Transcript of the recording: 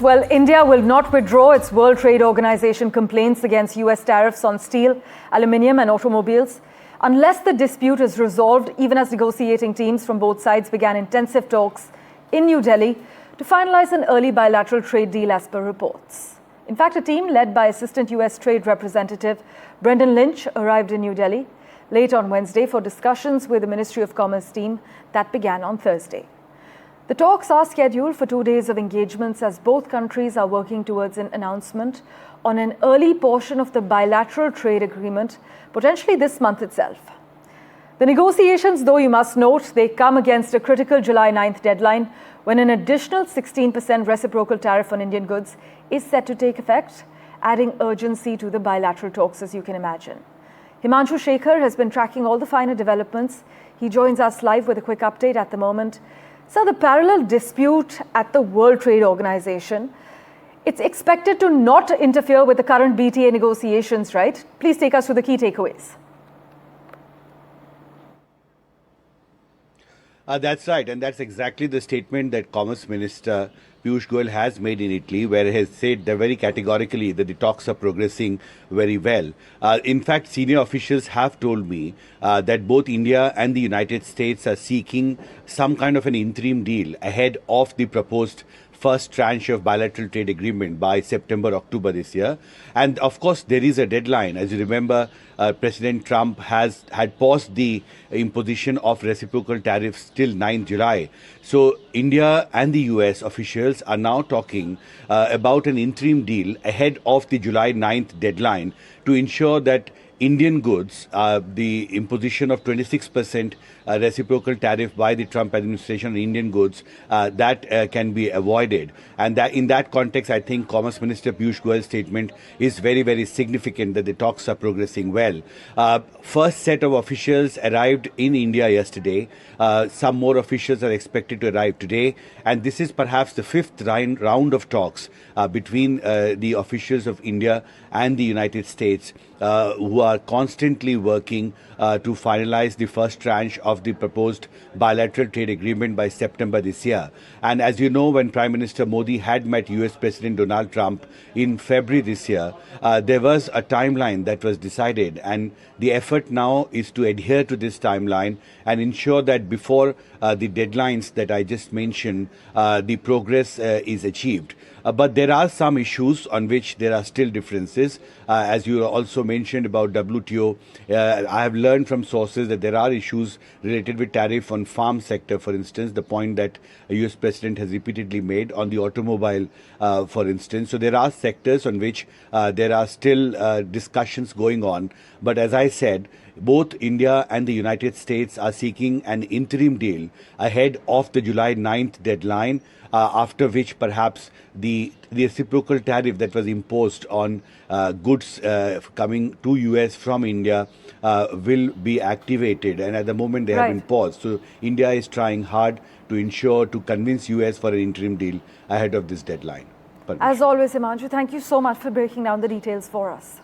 Well, India will not withdraw its World Trade Organization complaints against US tariffs on steel, aluminium and automobiles unless the dispute is resolved, even as negotiating teams from both sides began intensive talks in New Delhi to finalize an early bilateral trade deal as per reports. In fact, a team led by Assistant US Trade Representative Brendan Lynch arrived in New Delhi late on Wednesday for discussions with the Ministry of Commerce team that began on Thursday. The talks are scheduled for 2 days of engagements as both countries are working towards an announcement on an early portion of the bilateral trade agreement, potentially this month itself. The negotiations, though, you must note, they come against a critical July 9th deadline when an additional 16% reciprocal tariff on Indian goods is set to take effect, adding urgency to the bilateral talks, as you can imagine. Himanshu Shekhar has been tracking all the finer developments. He joins us live with a quick update at the moment. So the parallel dispute at the World Trade Organization, it's expected to not interfere with the current BTA negotiations, right? Please take us through the key takeaways. That's right, and that's exactly the statement that Commerce Minister Piyush Goyal has made in Italy, where he has said very categorically that the talks are progressing very well. In fact, senior officials have told me that both India and the United States are seeking some kind of an interim deal ahead of the proposed first tranche of bilateral trade agreement by September, October this year. And of course, there is a deadline. As you remember, President Trump had paused the imposition of reciprocal tariffs till 9th July. So India and the US officials are now talking about an interim deal ahead of the July 9th deadline to ensure that Indian goods, the imposition of 26% reciprocal tariff by the Trump administration on Indian goods, that can be avoided. And that in that context, I think Commerce Minister Piyush Goyal's statement is very, very significant that the talks are progressing well. First set of officials arrived in India yesterday. Some more officials are expected to arrive today. And this is perhaps the fifth round of talks between the officials of India and the United States, who are constantly working to finalize the first tranche of the proposed bilateral trade agreement by September this year. And as you know, when Prime Minister Modi had met US President Donald Trump in February this year, there was a timeline that was decided, and the effort now is to adhere to this timeline and ensure that before the deadlines that I just mentioned, the progress is achieved. But there are some issues on which there are still differences. As you also mentioned about WTO, I have learned from sources that there are issues related with tariff on farm sector, for instance, the point that a US President has repeatedly made on the automobile, for instance. So there are sectors on which there are still discussions going on. But as I said, both India and the United States are seeking an interim deal ahead of the July 9th deadline, after which perhaps the reciprocal tariff that was imposed on goods coming to US from India will be activated. And at the moment they have been paused. So India is trying hard to convince US for an interim deal ahead of this deadline. As always, Himanshu, thank you so much for breaking down the details for us.